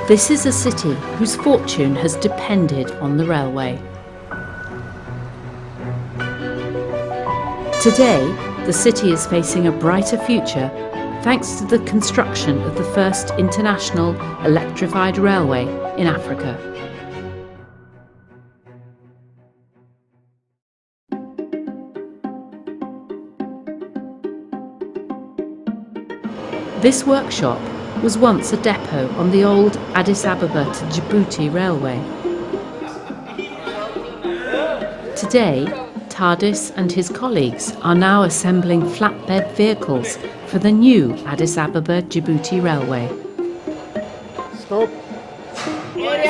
This is a city whose fortune has depended on the railway. Today, the city is facing a brighter future thanks to the construction of the first international electrified railway in Africa. This workshop was once a depot on the old Addis Ababa to Djibouti railway. Today, Tardis and his colleagues are now assembling flatbed vehicles for the new Addis Ababa Djibouti railway. Stop.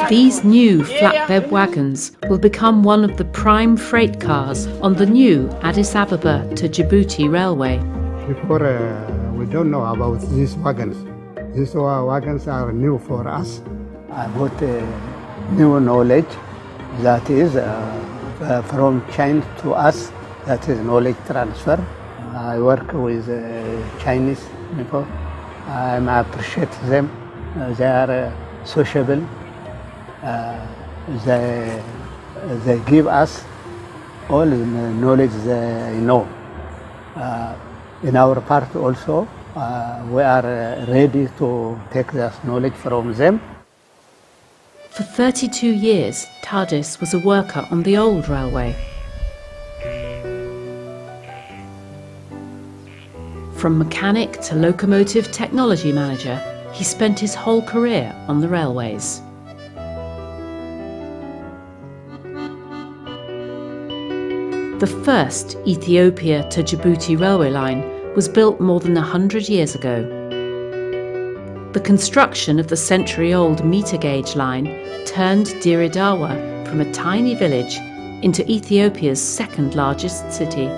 These new flatbed wagons will become one of the prime freight cars on the new Addis Ababa to Djibouti railway. Before, we don't know about these wagons. These wagons are new for us. I got new knowledge that is from China to us, that is knowledge transfer. I work with Chinese people. I appreciate them. They are sociable. They give us all the knowledge they know. In our part also, we are ready to take this knowledge from them. For 32 years, Tardis was a worker on the old railway. From mechanic to locomotive technology manager, he spent his whole career on the railways. The first Ethiopia to Djibouti railway line was built more than 100 years ago. The construction of the century-old meter gauge line turned DireDawa from a tiny village into Ethiopia's second largest city.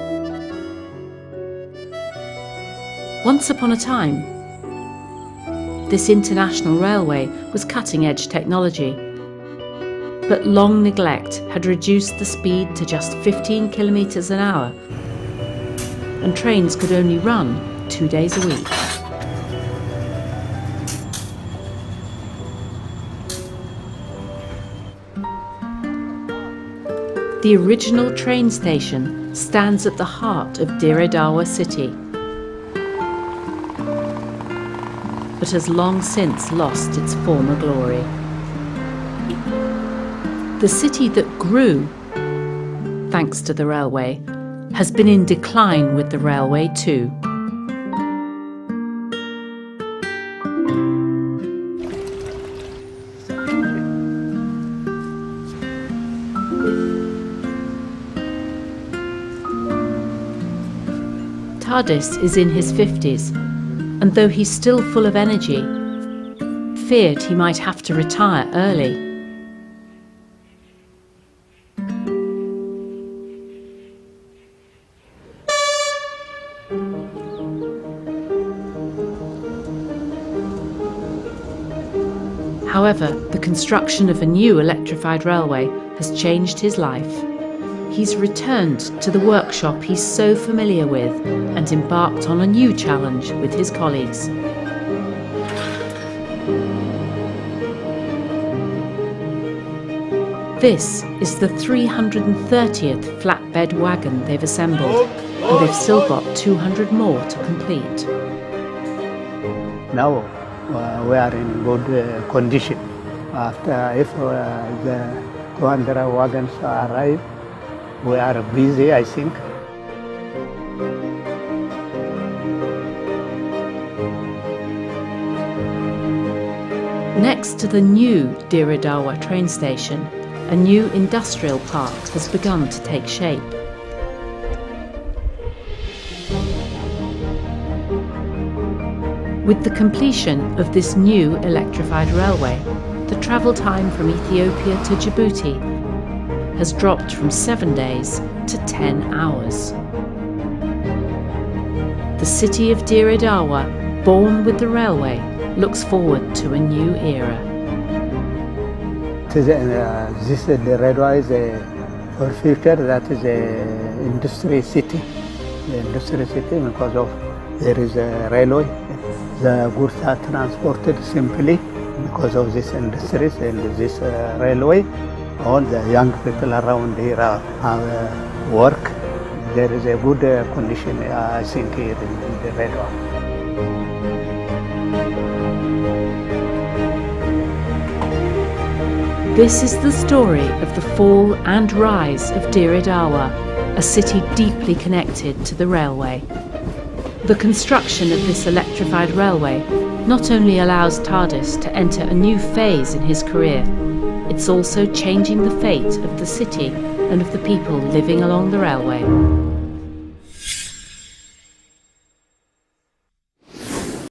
Once upon a time, this international railway was cutting-edge technology, but long neglect had reduced the speed to just 15 kilometers an hour, and trains could only run 2 days a week. The original train station stands at the heart of DireDawa city, but has long since lost its former glory. The city that grew, thanks to the railway, has been in decline with the railway too. Tardis is in his 50s, and though he's still full of energy, feared he might have to retire early. However, the construction of a new electrified railway has changed his life. He's returned to the workshop he's so familiar with and embarked on a new challenge with his colleagues. This is the 330th flatbed wagon they've assembled, and they've still got 200 more to complete. Now we are in good condition. After if the 200 wagons arrive, we are busy, I think. Next to the new DireDawa train station, a new industrial park has begun to take shape. With the completion of this new electrified railway, the travel time from Ethiopia to Djibouti has dropped from 7 days to 10 hours. The city of DireDawa born with the railway, looks forward to a new era. This DireDawa is for future, that is a industry city. The industry city because of there is a railway. The goods are transported simply because of this industries and this railway. All the young people around here have work. There is a good condition, I think, here in DireDawa. This is the story of the fall and rise of DireDawa, a city deeply connected to the railway. The construction of this electrified railway not only allows Tardis to enter a new phase in his career, it's also changing the fate of the city and of the people living along the railway.